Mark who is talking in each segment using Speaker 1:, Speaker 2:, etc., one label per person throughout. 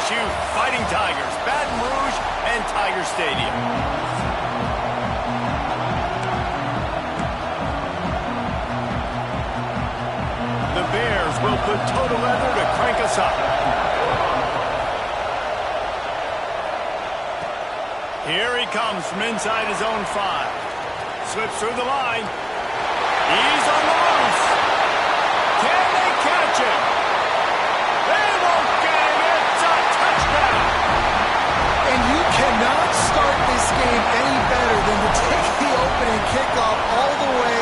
Speaker 1: LSU Fighting Tigers, Baton Rouge, and Tiger Stadium. The Bears will put total leather to crank us up. Here he comes from inside his own 5. Slips through the line. He's on the loose. Can they catch him? They won't get him. It's a touchdown.
Speaker 2: And you cannot start this game any better than to take the opening kickoff all the way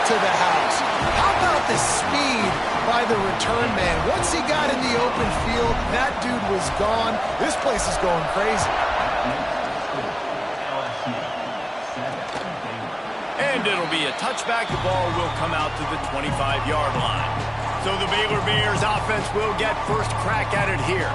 Speaker 2: to the house. How about the speed by the return man? Once he got in the open field, that dude was gone. This place is going crazy.
Speaker 1: And it'll be a touchback. The ball will come out to the 25-yard line. So the Baylor Bears offense will get first crack at it here.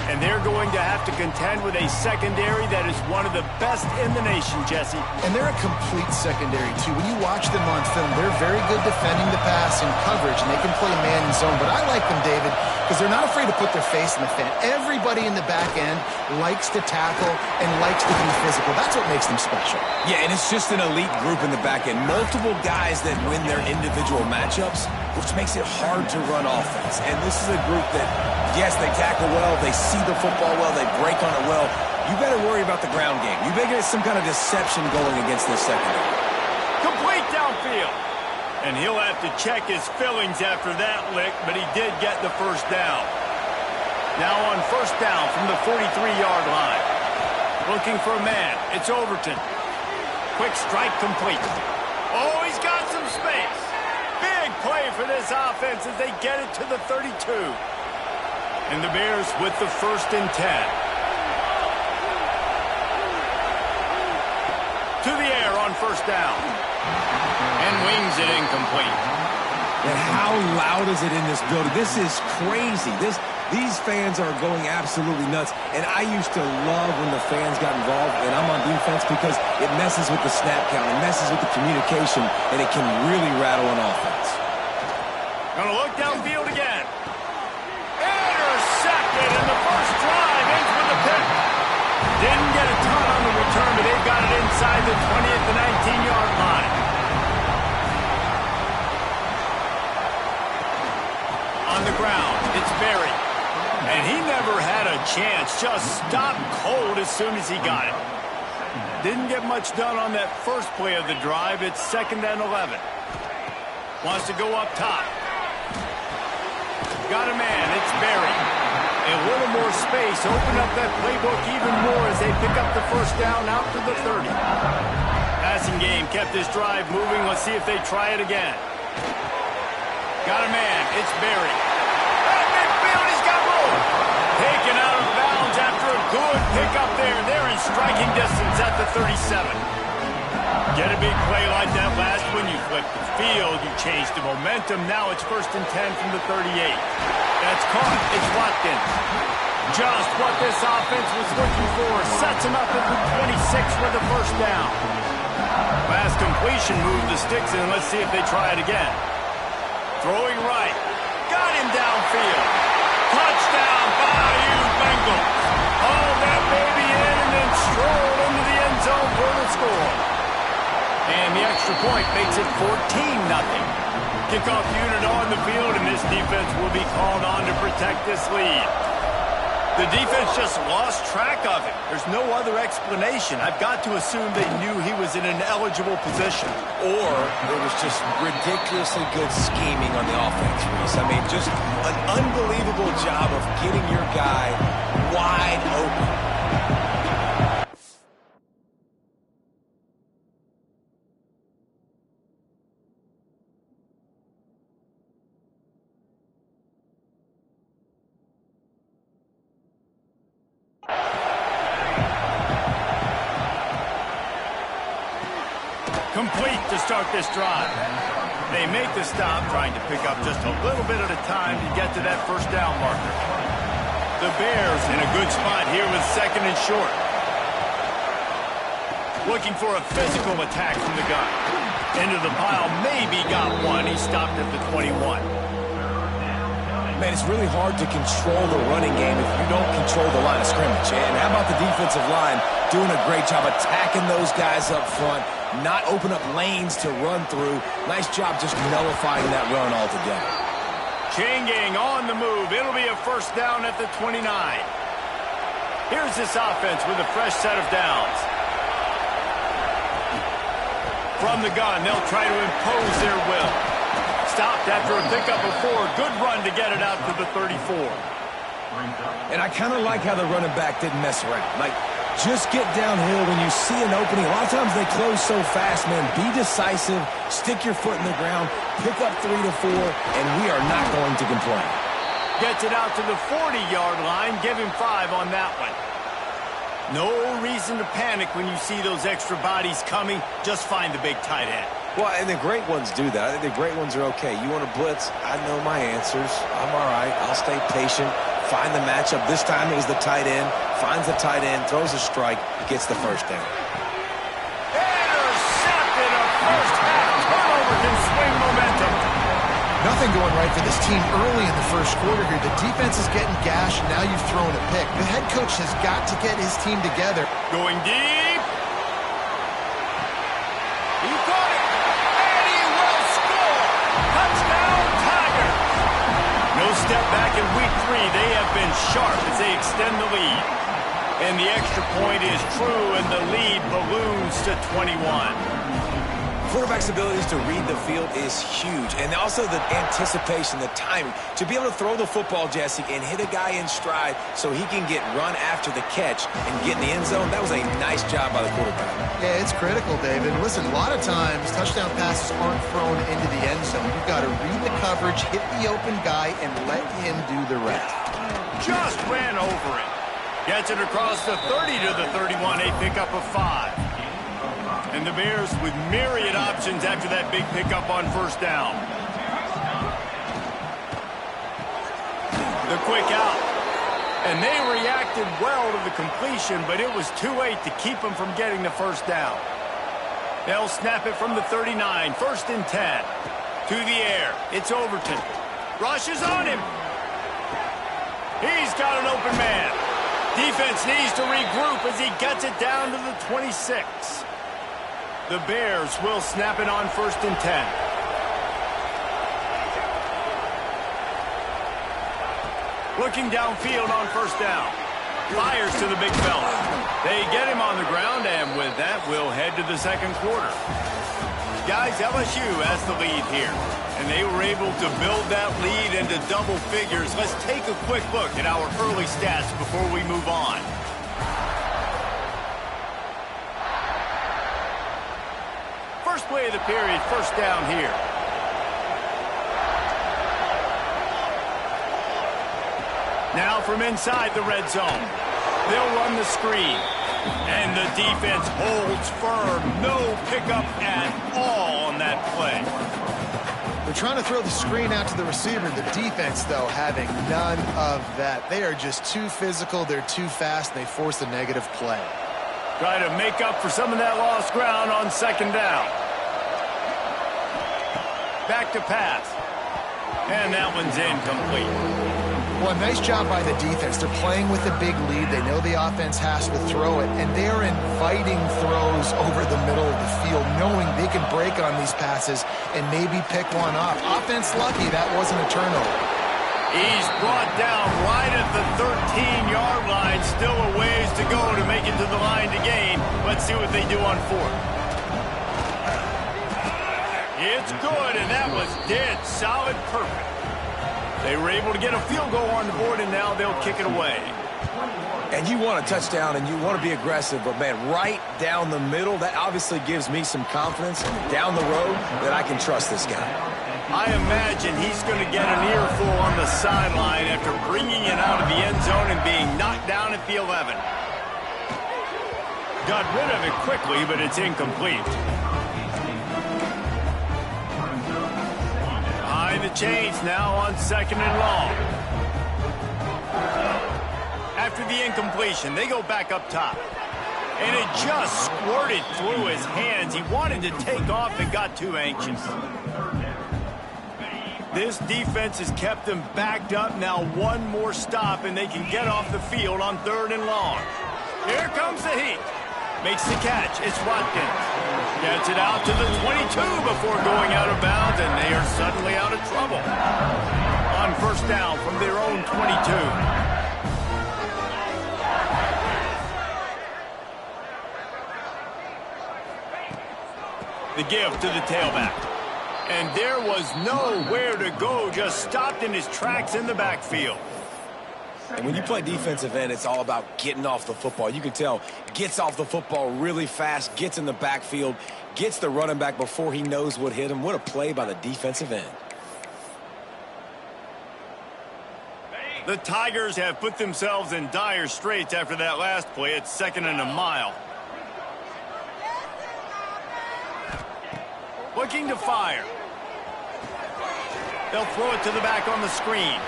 Speaker 1: And they're going to have to contend with a secondary that is one of the best in the nation, Jesse.
Speaker 2: And they're a complete secondary, too. When you watch them on film, they're very good defending the pass and coverage, and they can play man and zone. But I like them, David, because they're not afraid to put their face in the fan. Everybody in the back end likes to tackle and likes to be physical. That's what makes them special.
Speaker 3: Yeah, and it's just an elite group in the back end. Multiple guys that win their individual matchups, which makes it hard to run offense. And this is a group that, yes, they tackle well, they see the football well, they break on it well. You better worry about the ground game. You better get some kind of deception going against this secondary.
Speaker 1: Complete downfield. And he'll have to check his fillings after that lick, but he did get the first down. Now on first down from the 43-yard line. Looking for a man. It's Overton. Quick strike complete. Oh, he's got some space. Big play for this offense as they get it to the 32. And the Bears with the 1st and 10. To the air on first down. And wings it incomplete.
Speaker 3: And how loud is it in this building? This is crazy. These fans are going absolutely nuts. And I used to love when the fans got involved, and I'm on defense, because it messes with the snap count. It messes with the communication, and it can really rattle an offense.
Speaker 1: Gonna look downfield again. Intercepted, and the first drive ends with a pick. Didn't get a ton on the return, but they've got it inside the 20 at the 19-yard line. On the ground, it's Berry. And he never had a chance. Just stopped cold as soon as he got it. Didn't get much done on that first play of the drive. It's 2nd and 11. Wants to go up top. Got a man. It's Berry. A little more space. Open up that playbook even more as they pick up the first down out to the 30. Passing game kept this drive moving. Let's see if they try it again. Got a man. It's Berry. At midfield, he's got room. Taken out of bounds after a good pickup there. They're in striking distance at the 37. Get a big play like that last one, you flip the field, you change the momentum. Now it's 1st and 10 from the 38. That's caught. It's Watkins. Just what this offense was looking for. Sets him up at the 26 for the first down. Last completion moved the sticks in. Let's see if they try it again. Throwing right. Got him downfield. Touchdown, Bayou Bengals. Haul that baby in and then stroll into the end zone for the score. And the extra point makes it 14-0. Kickoff unit on the field, and this defense will be called on to protect this lead. The defense just lost track of it. There's no other explanation. I've got to assume they knew he was in an eligible position.
Speaker 3: Or it was just ridiculously good scheming on the offense, Reese. I mean, just an unbelievable job of getting your guy wide open.
Speaker 1: Complete to start this drive. They make the stop, trying to pick up just a little bit at a time to get to that first down marker. The Bears in a good spot here with 2nd and short. Looking for a physical attack from the gun. Into the pile, maybe got one. He stopped at the 21.
Speaker 3: Man, it's really hard to control the running game if you don't control the line of scrimmage. And how about the defensive line doing a great job attacking those guys up front, not open up lanes to run through. Nice job just nullifying that run altogether.
Speaker 1: Chain gang on the move. It'll be a first down at the 29. Here's this offense with a fresh set of downs. From the gun, they'll try to impose their will. Stopped after a pickup of 4. Good run to get it out to the 34.
Speaker 3: And I kind of like how the running back didn't mess around. Like, just get downhill when you see an opening. A lot of times they close so fast, man. Be decisive, stick your foot in the ground, pick up 3 to 4, and we are not going to complain.
Speaker 1: Gets it out to the 40-yard line. Give him 5 on that one. No reason to panic when you see those extra bodies coming. Just find the big tight end.
Speaker 3: Well, and the great ones do that. I think the great ones are okay. You want to blitz? I know my answers. I'm all right. I'll stay patient. Find the matchup. This time it was the tight end. Finds the tight end, throws a strike, gets the first down.
Speaker 1: Intercepted. A first-half turnover can swing momentum.
Speaker 2: Nothing going right for this team early in the first quarter here. The defense is getting gashed, and now you've thrown a pick. The head coach has got to get his team together.
Speaker 1: Going deep. He got it. And he will score. Touchdown, Tiger. No step back in week 3. They have been sharp as they extend the lead. And the extra point is true, and the lead balloons to 21.
Speaker 3: Quarterback's abilities to read the field is huge. And also the anticipation, the timing. To be able to throw the football, Jesse, and hit a guy in stride so he can get run after the catch and get in the end zone, that was a nice job by the quarterback.
Speaker 2: Yeah, it's critical, David. Listen, a lot of times touchdown passes aren't thrown into the end zone. You've got to read the coverage, hit the open guy, and let him do the rest.
Speaker 1: Just ran over it. Gets it across the 30 to the 31, a pickup of 5. And the Bears with myriad options after that big pickup on first down. The quick out. And they reacted well to the completion, but it was too late to keep them from getting the first down. They'll snap it from the 39, first and 10. To the air, it's Overton. Rushes on him. He's got an open man. Defense needs to regroup as he gets it down to the 26. The Bears will snap it on first and 10. Looking downfield on first down. Fires to the big fella. They get him on the ground, and with that, we'll head to the second quarter. Guys, LSU has the lead here, and they were able to build that lead into double figures. Let's take a quick look at our early stats before we move on. First play of the period, first down here. Now from inside the red zone. They'll run the screen. And the defense holds firm. No pickup at all on that play.
Speaker 2: They're trying to throw the screen out to the receiver. The defense, though, having none of that. They are just too physical. They're too fast. And they force a negative play.
Speaker 1: Try to make up for some of that lost ground on second down. Back to pass. And that one's incomplete.
Speaker 2: Well, nice job by the defense. They're playing with a big lead. They know the offense has to throw it, and they're inviting throws over the middle of the field, knowing they can break on these passes and maybe pick one off. Offense lucky that wasn't a turnover.
Speaker 1: He's brought down right at the 13-yard line. Still a ways to go to make it to the line to gain. Let's see what they do on fourth. It's good, and that was dead solid, perfect. They were able to get a field goal on the board, and now they'll kick it away.
Speaker 3: And you want a touchdown, and you want to be aggressive, but, man, right down the middle, that obviously gives me some confidence down the road that I can trust this guy.
Speaker 1: I imagine he's going to get an earful on the sideline after bringing it out of the end zone and being knocked down at the 11. Got rid of it quickly, but it's incomplete. The chains now on second and long. After the incompletion, they go back up top. And it just squirted through his hands. He wanted to take off and got too anxious. This defense has kept them backed up. Now one more stop, and they can get off the field on 3rd and long. Here comes the heat. Makes the catch. It's Watkins. Gets it out to the 22 before going out of bounds, and they are suddenly out of trouble. On 1st down from their own 22. The give to the tailback. And there was nowhere to go, just stopped in his tracks in the backfield.
Speaker 3: And when you play defensive end, it's all about getting off the football. You can tell, gets off the football really fast, gets in the backfield, gets the running back before he knows what hit him. What a play by the defensive end.
Speaker 1: The Tigers have put themselves in dire straits after that last play. It's 2nd and a mile. Looking to fire. They'll throw it to the back on the screen.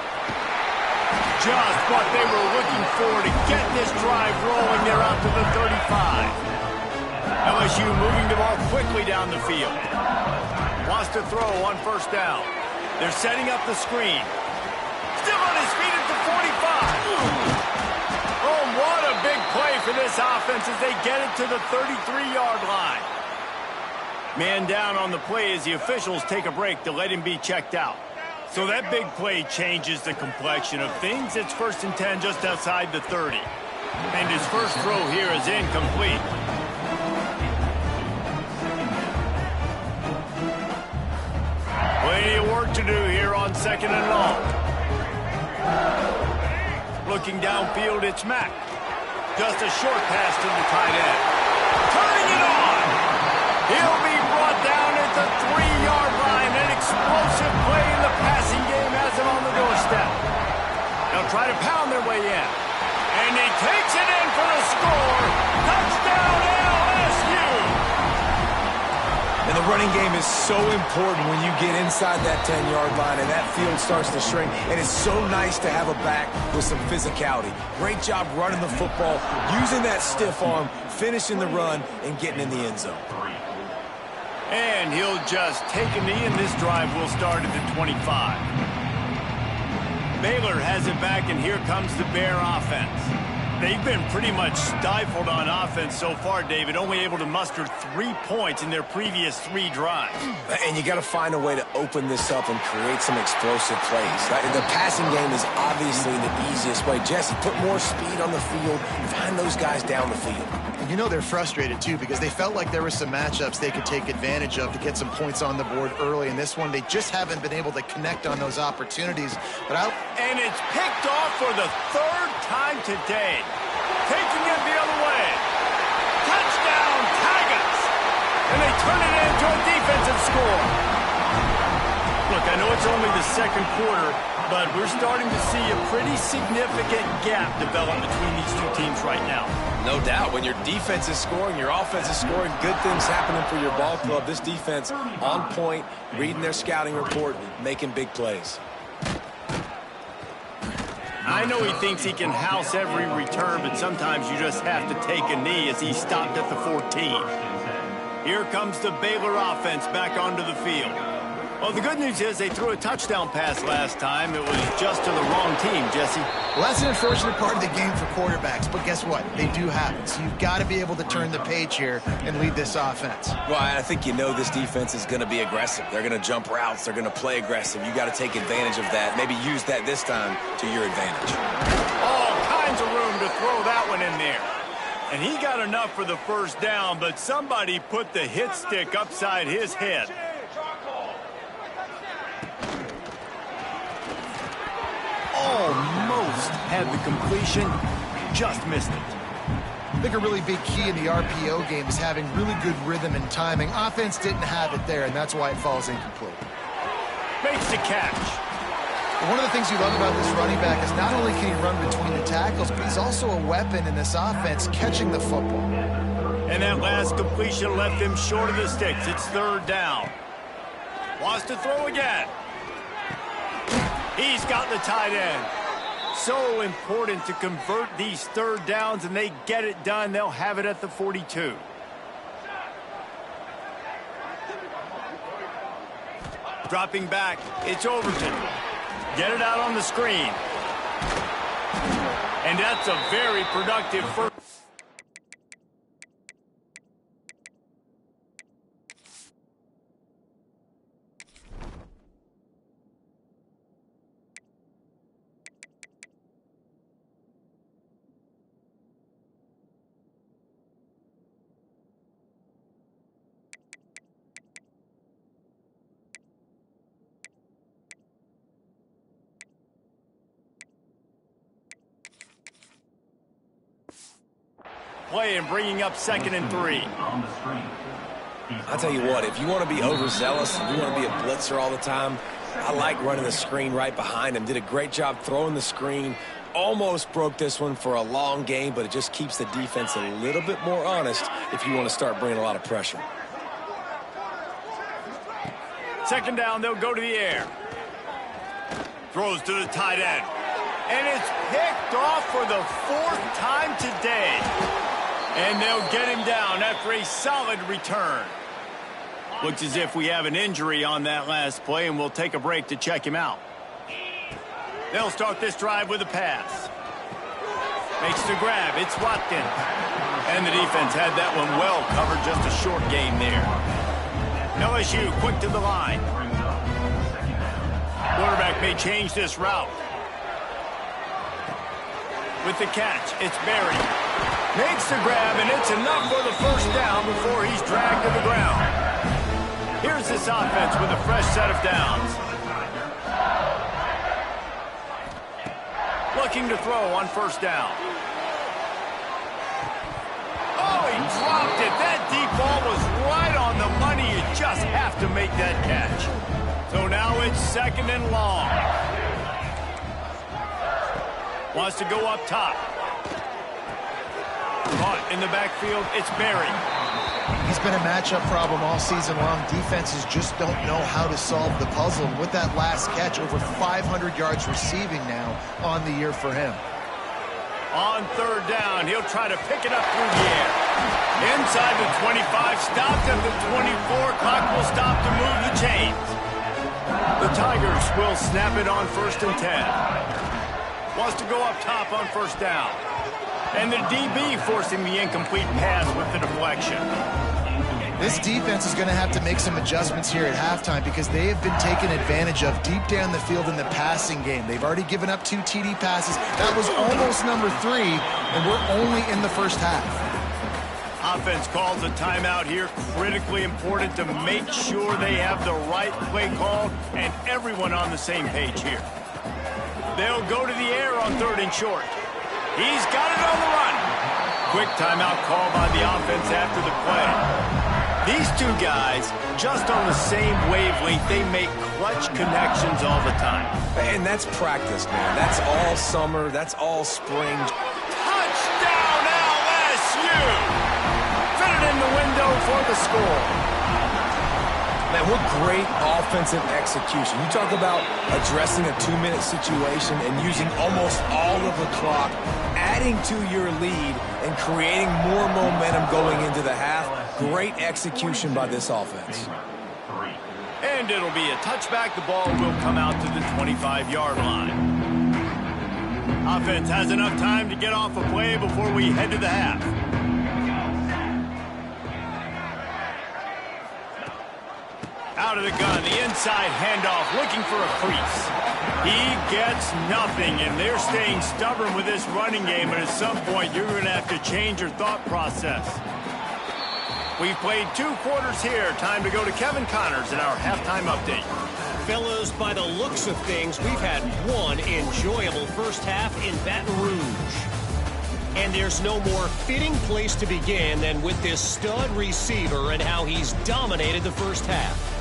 Speaker 1: Just what they were looking for to get this drive rolling. They're out to the 35. LSU moving the ball quickly down the field. Wants to throw on 1st down. They're setting up the screen. Still on his feet at the 45. Oh, what a big play for this offense as they get it to the 33-yard line. Man down on the play as the officials take a break to let him be checked out. So that big play changes the complexion of things. It's 1st and 10 just outside the 30. And his first throw here is incomplete. Plenty of work to do here on 2nd and long. Looking downfield, it's Mack. Just a short pass to the tight end. Turning it on. He'll be brought down at the 3-yard line. An explosive play in the passing game has him on the doorstep. They'll try to pound their way in. And he takes it in for the score. Touchdown LSU!
Speaker 3: And the running game is so important when you get inside that 10-yard line and that field starts to shrink. And it's so nice to have a back with some physicality. Great job running the football, using that stiff arm, finishing the run, and getting in the end zone.
Speaker 1: And he'll just take a knee, and this drive will start at the 25. Baylor has it back, and here comes the Bear offense. They've been pretty much stifled on offense so far, David, only able to muster 3 points in their previous 3 drives.
Speaker 3: And you got to find a way to open this up and create some explosive plays. The passing game is obviously the easiest way. Jesse, put more speed on the field, find those guys down the field.
Speaker 2: You know they're frustrated, too, because they felt like there were some matchups they could take advantage of to get some points on the board early. In this one, they just haven't been able to connect on those opportunities.
Speaker 1: And it's picked off for the 3rd time today. Taking it the other way. Touchdown, Tigers! And they turn it into a defensive score. Look, I know it's only the 2nd quarter, but we're starting to see a pretty significant gap develop between these two teams right now.
Speaker 3: No doubt. When your defense is scoring, your offense is scoring, good things happening for your ball club. This defense on point, reading their scouting report, making big plays.
Speaker 1: I know he thinks he can house every return, but sometimes you just have to take a knee as he stopped at the 14. Here comes the Baylor offense back onto the field. Well, the good news is they threw a touchdown pass last time. It was just to the wrong team, Jesse.
Speaker 2: Well, that's an unfortunate part of the game for quarterbacks, but guess what? They do happen. So you've got to be able to turn the page here and lead this offense.
Speaker 3: Well, I think you know this defense is going to be aggressive. They're going to jump routes. They're going to play aggressive. You got to take advantage of that. Maybe use that this time to your advantage.
Speaker 1: All kinds of room to throw that one in there. And he got enough for the 1st down, but somebody put the hit stick upside his head. Almost had the completion, just missed it.
Speaker 2: I think a really big key in the RPO game is having really good rhythm and timing. Offense didn't have it there, and that's why it falls incomplete.
Speaker 1: Makes the catch.
Speaker 2: One of the things you love about this running back is not only can he run between the tackles, but he's also a weapon in this offense, catching the football.
Speaker 1: And that last completion left him short of the sticks. It's 3rd down. Wants to throw again. He's got the tight end. So important to convert these 3rd downs, and they get it done. They'll have it at the 42. Dropping back, it's Overton. Get it out on the screen. And that's a very productive first. Play and bringing up 2nd and 3.
Speaker 3: I'll tell you what, if you want to be overzealous and you want to be a blitzer all the time, I like running the screen right behind him. Did a great job throwing the screen. Almost broke this one for a long game, but it just keeps the defense a little bit more honest if you want to start bringing a lot of pressure.
Speaker 1: 2nd down, they'll go to the air. Throws to the tight end. And it's picked off for the 4th time today. And they'll get him down after a solid return. Looks as if we have an injury on that last play, and we'll take a break to check him out. They'll start this drive with a pass. Makes the grab. It's Watkins. And the defense had that one well covered. Just a short gain there. LSU quick to the line. Quarterback may change this route. With the catch, it's Berry. Makes the grab, and it's enough for the 1st down before he's dragged to the ground. Here's this offense with a fresh set of downs. Looking to throw on 1st down. Oh, he dropped it. That deep ball was right on the money. You just have to make that catch. So now it's 2nd and long. Wants to go up top. Caught in the backfield, it's Berry.
Speaker 2: He's been a matchup problem all season long. Defenses just don't know how to solve the puzzle. With that last catch, over 500 yards receiving now on the year for him.
Speaker 1: On 3rd down, he'll try to pick it up through the air. Inside the 25, stopped at the 24. Clock will stop to move the chains. The Tigers will snap it on 1st and 10. Wants to go up top on 1st down. And the DB forcing the incomplete pass with the deflection.
Speaker 2: This defense is going to have to make some adjustments here at halftime because they have been taken advantage of deep down the field in the passing game. They've already given up 2 TD passes. That was almost number 3, and we're only in the 1st half.
Speaker 1: Offense calls a timeout here. Critically important to make sure they have the right play call and everyone on the same page here. They'll go to the air on 3rd and short. He's got it on the run. Quick timeout call by the offense after the play. These two guys, just on the same wavelength, they make clutch connections all the time.
Speaker 3: And that's practice, man. That's all summer. That's all spring.
Speaker 1: Touchdown, LSU! Fit it in the window for the score.
Speaker 3: Man, what great offensive execution. You talk about addressing a 2-minute situation and using almost all of the clock, adding to your lead, and creating more momentum going into the half. Great execution by this offense.
Speaker 1: And it'll be a touchback. The ball will come out to the 25-yard line. Offense has enough time to get off a play before we head to the half. Out of the gun, the inside handoff, looking for a crease. He gets nothing, and they're staying stubborn with this running game, and at some point, you're going to have to change your thought process. We've played 2 quarters here. Time to go to Kevin Connors in our halftime update.
Speaker 4: Fellas, by the looks of things, we've had one enjoyable 1st half in Baton Rouge. And there's no more fitting place to begin than with this stud receiver and how he's dominated the 1st half.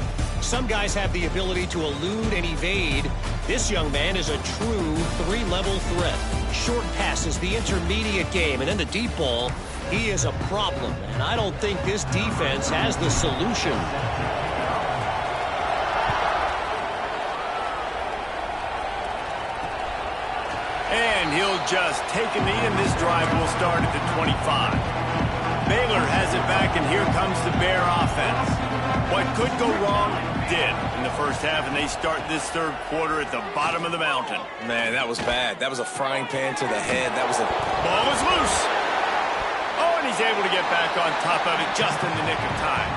Speaker 4: Some guys have the ability to elude and evade. This young man is a true 3-level threat. Short passes, the intermediate game, and then the deep ball. He is a problem, and I don't think this defense has the solution.
Speaker 1: And he'll just take a knee, and this drive will start at the 25. Baylor has it back, and here comes the Bear offense. What could go wrong did in the first half, and they start this third quarter at the bottom of the mountain.
Speaker 3: Man, that was bad. That was a frying pan to the head. That was a...
Speaker 1: Ball was loose. Oh, and he's able to get back on top of it just in the nick of time.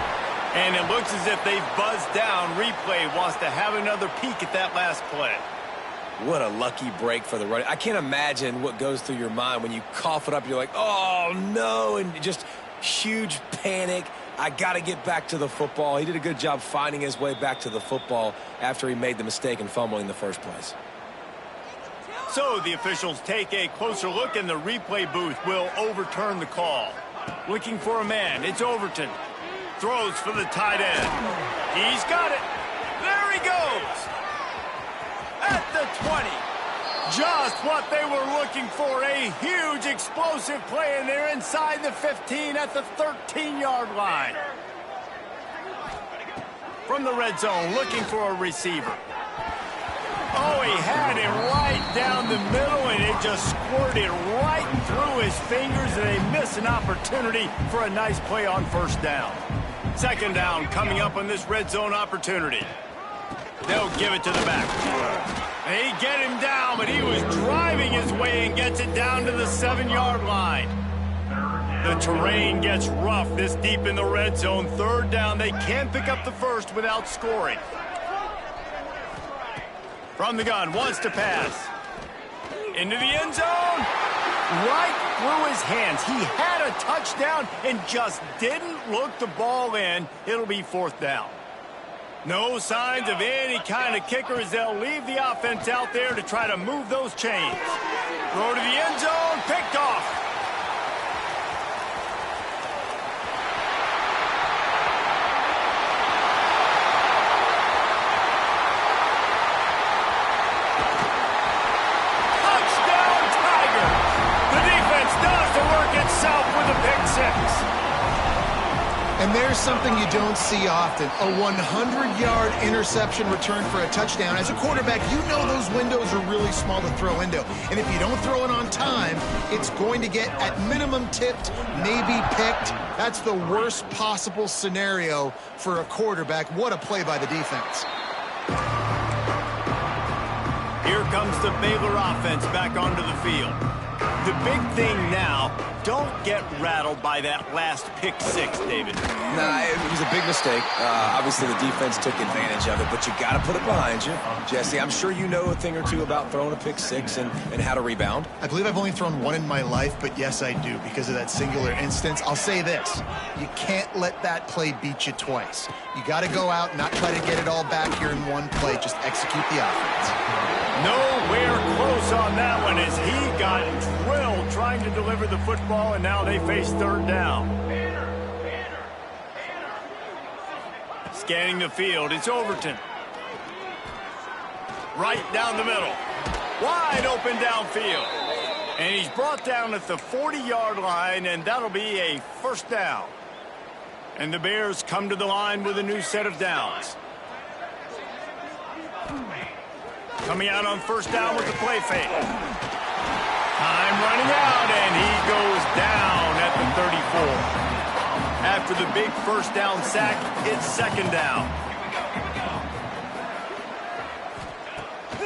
Speaker 1: And it looks as if they've buzzed down. Replay wants to have another peek at that last play.
Speaker 3: What a lucky break for the running. I can't imagine what goes through your mind when you cough it up. You're like, oh, no, and just huge panic. I got to get back to the football. He did a good job finding his way back to the football after he made the mistake and fumbling in the first place.
Speaker 1: So the officials take a closer look, and the replay booth will overturn the call. Looking for a man. It's Overton. Throws for the tight end. He's got it. There he goes. At the 20. Just what they were looking for. A huge explosive play, and they're inside the 15 at the 13-yard line. From the red zone, looking for a receiver. Oh, he had it right down the middle, and it just squirted right through his fingers, and they miss an opportunity for a nice play on first down. Second down coming up on this red zone opportunity. They'll give it to the back. They get him down, but he was driving his way and gets it down to the 7-yard line. The terrain gets rough this deep in the red zone. Third down, they can't pick up the first without scoring. From the gun, wants to pass. Into the end zone. Right through his hands. He had a touchdown and just didn't look the ball in. It'll be fourth down. No signs of any kind of kicker as they'll leave the offense out there to try to move those chains. Throw to the end zone, picked off. Touchdown, Tigers! The defense does the work itself with a pick six.
Speaker 2: And there's something you don't see often, a 100-yard interception return for a touchdown. As a quarterback, you know those windows are really small to throw into. And if you don't throw it on time, it's going to get, at minimum, tipped, maybe picked. That's the worst possible scenario for a quarterback. What a play by the defense.
Speaker 1: Here comes the Baylor offense back onto the field. The big thing now, don't get rattled by that last pick six, David.
Speaker 3: Nah, it was a big mistake. Obviously, the defense took advantage of it, but you got to put it behind you. Jesse, I'm sure you know a thing or two about throwing a pick six and how to rebound.
Speaker 2: I believe I've only thrown one in my life, but yes, I do, because of that singular instance. I'll say this. You can't let that play beat you twice. You got to go out, not try to get it all back here in one play. Just execute the offense.
Speaker 1: Nowhere close on that one as he got drilled trying to deliver the football, and now they face third down. Scanning the field, it's Overton. Right down the middle. Wide open downfield. And he's brought down at the 40-yard line, and that'll be a first down. And the Bears come to the line with a new set of downs. Coming out on first down with the play fake. Time running out, and he goes down at the 34. After the big first down sack, it's second down.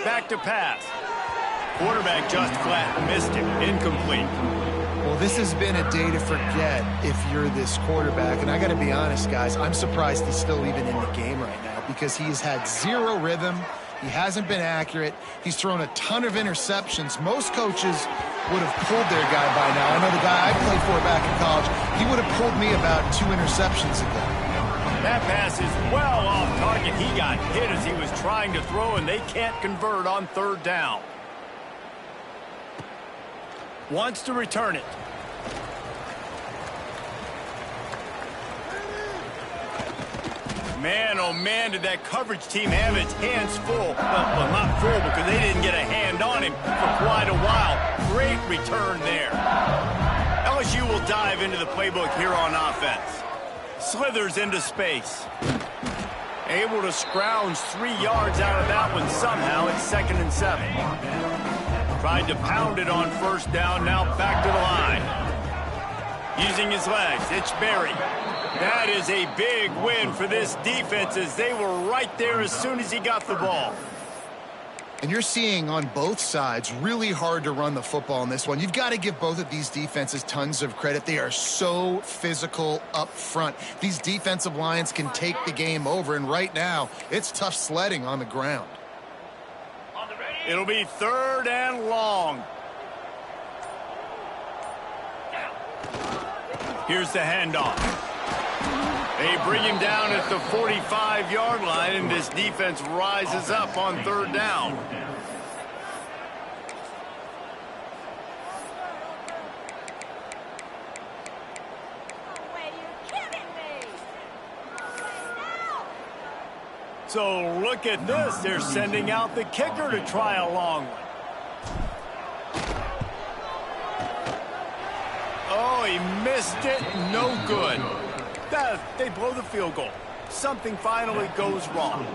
Speaker 1: Back to pass. Quarterback just flat missed him. Incomplete.
Speaker 2: Well, this has been a day to forget if you're this quarterback. And I got to be honest, guys, I'm surprised he's still even in the game right now because he's had zero rhythm. He hasn't been accurate. He's thrown a ton of interceptions. Most coaches would have pulled their guy by now. I know the guy I played for back in college, he would have pulled me about 2 interceptions ago.
Speaker 1: That pass is well off target. He got hit as he was trying to throw, and they can't convert on third down. Wants to return it. Man, oh man, did that coverage team have its hands full. Well, not full because they didn't get a hand on him for quite a while. Great return there. LSU will dive into the playbook here on offense. Slithers into space. Able to scrounge 3 yards out of that one somehow. It's 2nd and 7. Tried to pound it on first down, now back to the line. Using his legs, it's Berry. That is a big win for this defense as they were right there as soon as he got the ball.
Speaker 2: And you're seeing on both sides really hard to run the football in this one. You've got to give both of these defenses tons of credit. They are so physical up front. These defensive lines can take the game over, and right now it's tough sledding on the ground.
Speaker 1: It'll be 3rd and long. Here's the handoff. They bring him down at the 45-yard line, and this defense rises up on 3rd down. So look at this. They're sending out the kicker to try a long one. Oh, he missed it. No good. They blow the field goal. Something finally goes wrong.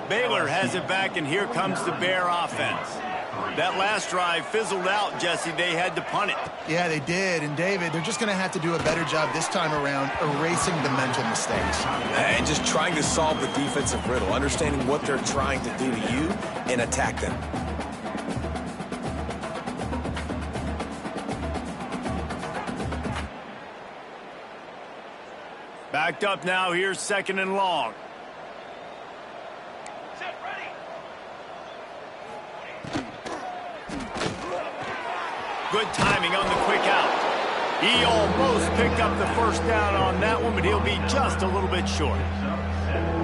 Speaker 1: Baylor has it back, and here comes the Bear offense. That last drive fizzled out, Jesse. They had to punt it.
Speaker 2: Yeah, they did. And, David, they're just going to have to do a better job this time around erasing the mental mistakes.
Speaker 3: And just trying to solve the defensive riddle, understanding what they're trying to do to you and attack them.
Speaker 1: Backed up now. Here's 2nd and long. Good timing on the quick out. He almost picked up the 1st down on that one, but he'll be just a little bit short.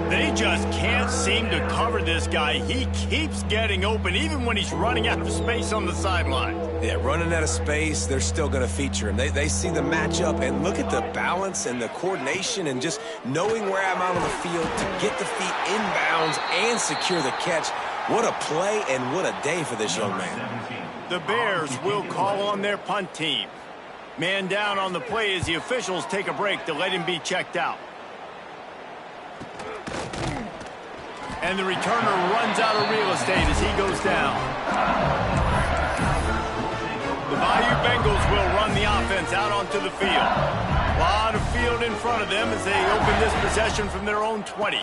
Speaker 1: They just can't seem to cover this guy. He keeps getting open, even when he's running out of space on the sideline.
Speaker 3: Yeah, running out of space, they're still going to feature him. They see the matchup, and look at the balance and the coordination and just knowing where I'm out on the field to get the feet inbounds and secure the catch. What a play and what a day for this young man.
Speaker 1: The Bears will call on their punt team. Man down on the play as the officials take a break to let him be checked out. And the returner runs out of real estate as he goes down. The Bayou Bengals will run the offense out onto the field. A lot of field in front of them as they open this possession from their own 20.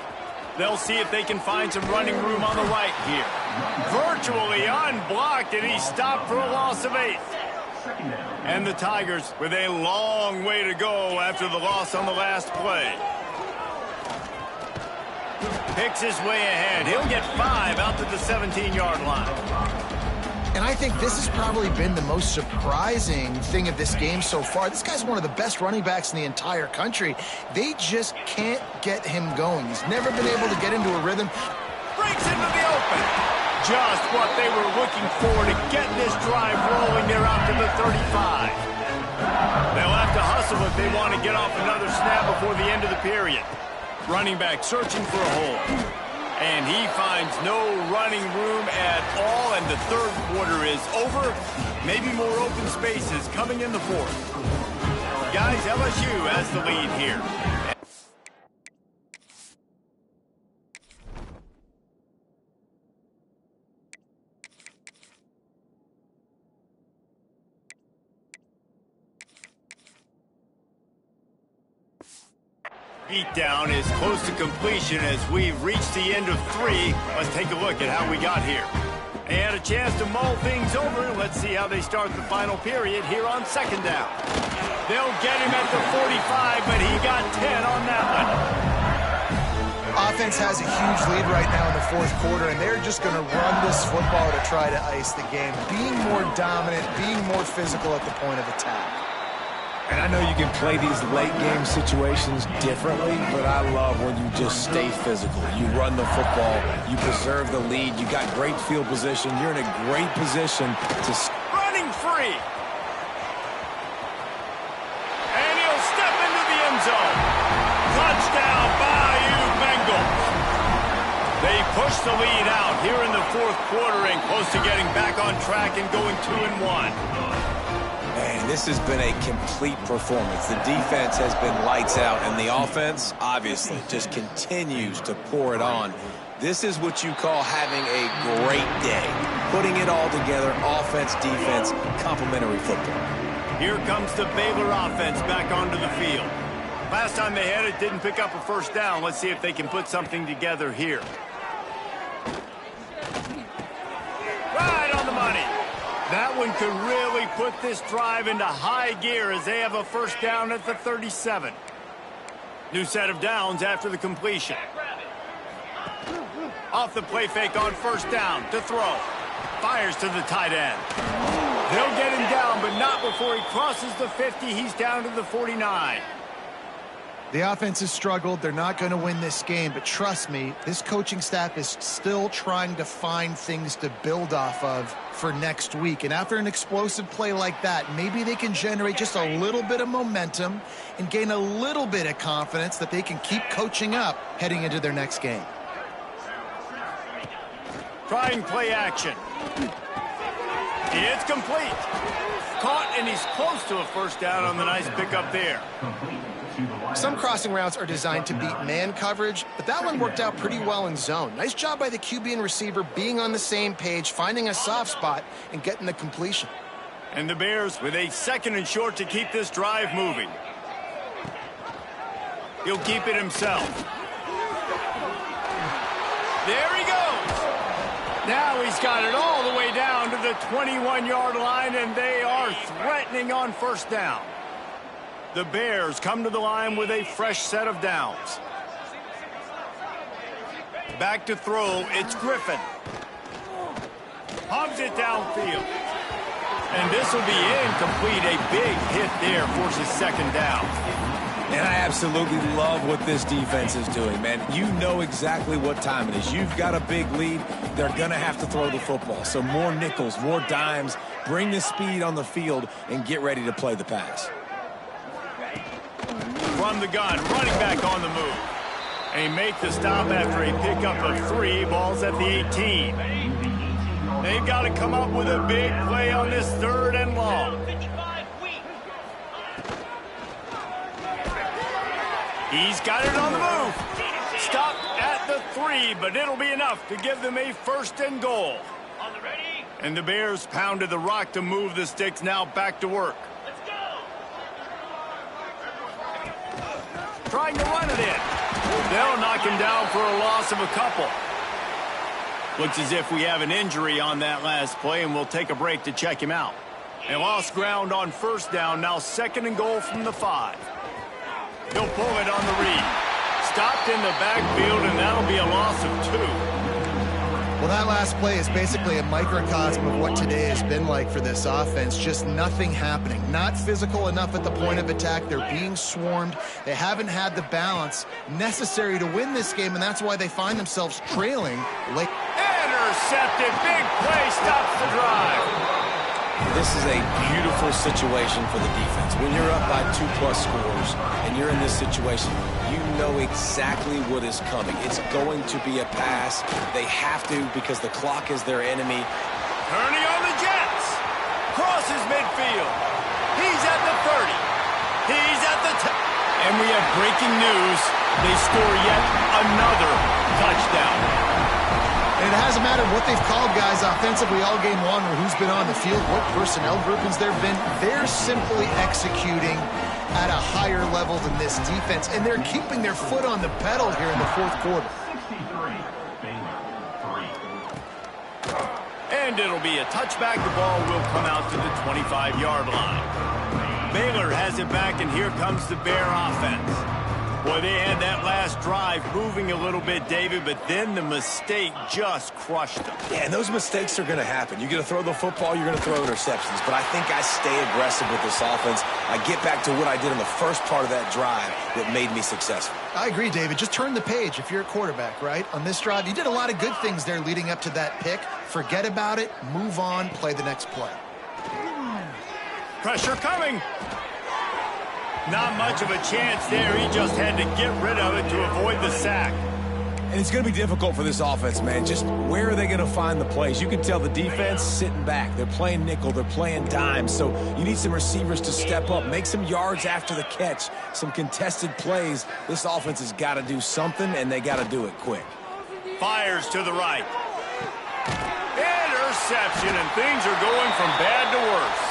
Speaker 1: They'll see if they can find some running room on the right here. Virtually unblocked, and he stopped for a loss of 8. And the Tigers with a long way to go after the loss on the last play. Picks his way ahead. He'll get 5 out to the 17-yard line.
Speaker 2: And I think this has probably been the most surprising thing of this game so far. This guy's one of the best running backs in the entire country. They just can't get him going. He's never been able to get into a rhythm.
Speaker 1: Breaks into the open. Just what they were looking for to get this drive rolling. They're out to the 35. They'll have to hustle if they want to get off another snap before the end of the period. Running back searching for a hole. And he finds no running room at all, and the 3rd quarter is over. Maybe more open spaces coming in the 4th. Guys, LSU has the lead here. Beatdown is close to completion as we've reached the end of 3. Let's take a look at how we got here. They had a chance to mull things over. Let's see how they start the final period here on 2nd down. They'll get him at the 45, but he got 10 on that one.
Speaker 2: Offense has a huge lead right now in the 4th quarter, and they're just going to run this football to try to ice the game. Being more dominant, being more physical at the point of attack.
Speaker 3: And I know you can play these late-game situations differently, but I love when you just stay physical. You run the football, you preserve the lead, you got great field position, you're in a great position to...
Speaker 1: Running free! And he'll step into the end zone. Touchdown, Bayou Bengals. They push the lead out here in the 4th quarter and close to getting back on track and going 2-1.
Speaker 3: And this has been a complete performance. The defense has been lights out, and the offense, obviously, just continues to pour it on. This is what you call having a great day. Putting it all together, offense, defense, complementary football.
Speaker 1: Here comes the Baylor offense back onto the field. Last time they had it, didn't pick up a first down. Let's see if they can put something together here. Right on the money. That one could really put this drive into high gear as they have a first down at the 37. New set of downs after the completion. Off the play fake on first down to throw. Fires to the tight end. They'll get him down, but not before he crosses the 50. He's down to the 49.
Speaker 2: The offense has struggled. They're not going to win this game, but trust me, this coaching staff is still trying to find things to build off of for next week. And after an explosive play like that, maybe they can generate just a little bit of momentum and gain a little bit of confidence that they can keep coaching up heading into their next game.
Speaker 1: Trying play action. It's complete. Caught, and he's close to a first down on the nice pickup there.
Speaker 2: Some crossing routes are designed to beat man coverage, but that one worked out pretty well in zone. Nice job by the QB and receiver being on the same page, finding a soft spot, and getting the completion.
Speaker 1: And the Bears with a 2nd and short to keep this drive moving. He'll keep it himself. There he goes. Now he's got it all the way down to the 21-yard line, and they are threatening on first down. The Bears come to the line with a fresh set of downs. Back to throw, it's Griffin. Hubs it downfield. And this will be incomplete. A big hit there, forces 2nd down.
Speaker 3: And I absolutely love what this defense is doing, man. You know exactly what time it is. You've got a big lead. They're going to have to throw the football. So more nickels, more dimes. Bring the speed on the field and get ready to play the pass.
Speaker 1: From the gun, running back on the move. And make the stop after a pickup of 3. Ball's at the 18. They've got to come up with a big play on this 3rd and long. He's got it on the move. Stop at the 3, but it'll be enough to give them a 1st and goal. And the Bears pounded the rock to move the sticks. Now back to work. Trying to run it in. They'll knock him down for a loss of a couple. Looks as if we have an injury on that last play, and we'll take a break to check him out. They lost ground on first down. Now 2nd and goal from the 5. He'll pull it on the read. Stopped in the backfield, and that'll be a loss of 2.
Speaker 2: Well, that last play is basically a microcosm of what today has been like for this offense. Just nothing happening. Not physical enough at the point of attack. They're being swarmed. They haven't had the balance necessary to win this game, and that's why they find themselves trailing late.
Speaker 1: Intercepted. Big play stops the drive.
Speaker 3: This is a beautiful situation for the defense. When you're up by 2+ scores and you're in this situation, you know exactly what is coming. It's going to be a pass. They have to because the clock is their enemy.
Speaker 1: Turning on the Jets. Crosses midfield. He's at the 30. He's at the 10. And we have breaking news. They score yet another touchdown.
Speaker 2: And it hasn't mattered what they've called guys offensively all game long or who's been on the field, what personnel groupings there have been. They're simply executing at a higher level than this defense, and they're keeping their foot on the pedal here in the 4th quarter.
Speaker 1: And it'll be a touchback. The ball will come out to the 25-yard line. Baylor has it back, and here comes the Bear offense. Boy, they had that last drive moving a little bit, David, but then the mistake just crushed them.
Speaker 3: Yeah, and those mistakes are going to happen. You're going to throw the football, you're going to throw interceptions. But I think I stay aggressive with this offense. I get back to what I did in the first part of that drive that made me successful.
Speaker 2: I agree, David. Just turn the page if you're a quarterback, right? On this drive, you did a lot of good things there leading up to that pick. Forget about it, move on, play the next play.
Speaker 1: Pressure coming. Not much of a chance there. He just had to get rid of it to avoid the sack.
Speaker 3: And it's going to be difficult for this offense, man. Just where are they going to find the plays? You can tell the defense sitting back. They're playing nickel. They're playing dime. So you need some receivers to step up, make some yards after the catch, some contested plays. This offense has got to do something, and they got to do it quick.
Speaker 1: Fires to the right. Interception, and things are going from bad to worse.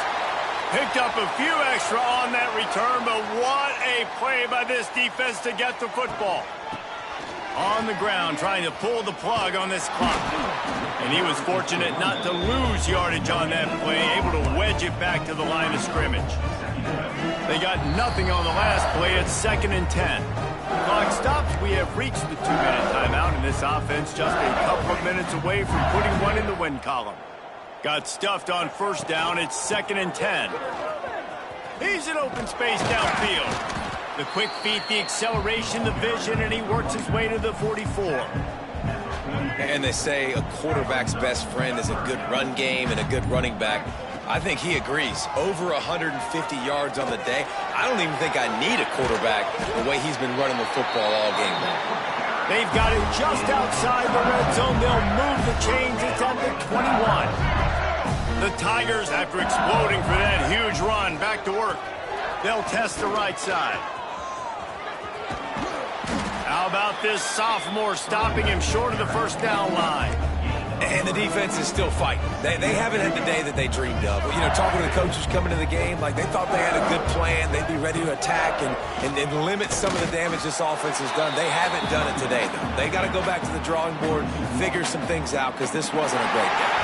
Speaker 1: Picked up a few extra on that return, but what a play by this defense to get the football. On the ground, trying to pull the plug on this clock. And he was fortunate not to lose yardage on that play, able to wedge it back to the line of scrimmage. They got nothing on the last play. It's 2nd and 10. Clock stops. We have reached the 2-minute timeout, and this offense just a couple of minutes away from putting one in the win column. Got stuffed on 1st down. It's 2nd and 10. He's in open space downfield. The quick feet, the acceleration, the vision, and he works his way to the 44.
Speaker 3: And they say a quarterback's best friend is a good run game and a good running back. I think he agrees. Over 150 yards on the day. I don't even think I need a quarterback the way he's been running the football all game long.
Speaker 1: They've got it just outside the red zone. They'll move the chains. It's at the 21. The Tigers, after exploding for that huge run, back to work. They'll test the right side. How about this sophomore stopping him short of the 1st down line?
Speaker 3: And the defense is still fighting. They haven't had the day that they dreamed of. You know, talking to the coaches coming to the game, like they thought they had a good plan. They'd be ready to attack and limit some of the damage this offense has done. They haven't done it today, though. They got to go back to the drawing board, figure some things out, because this wasn't a great day.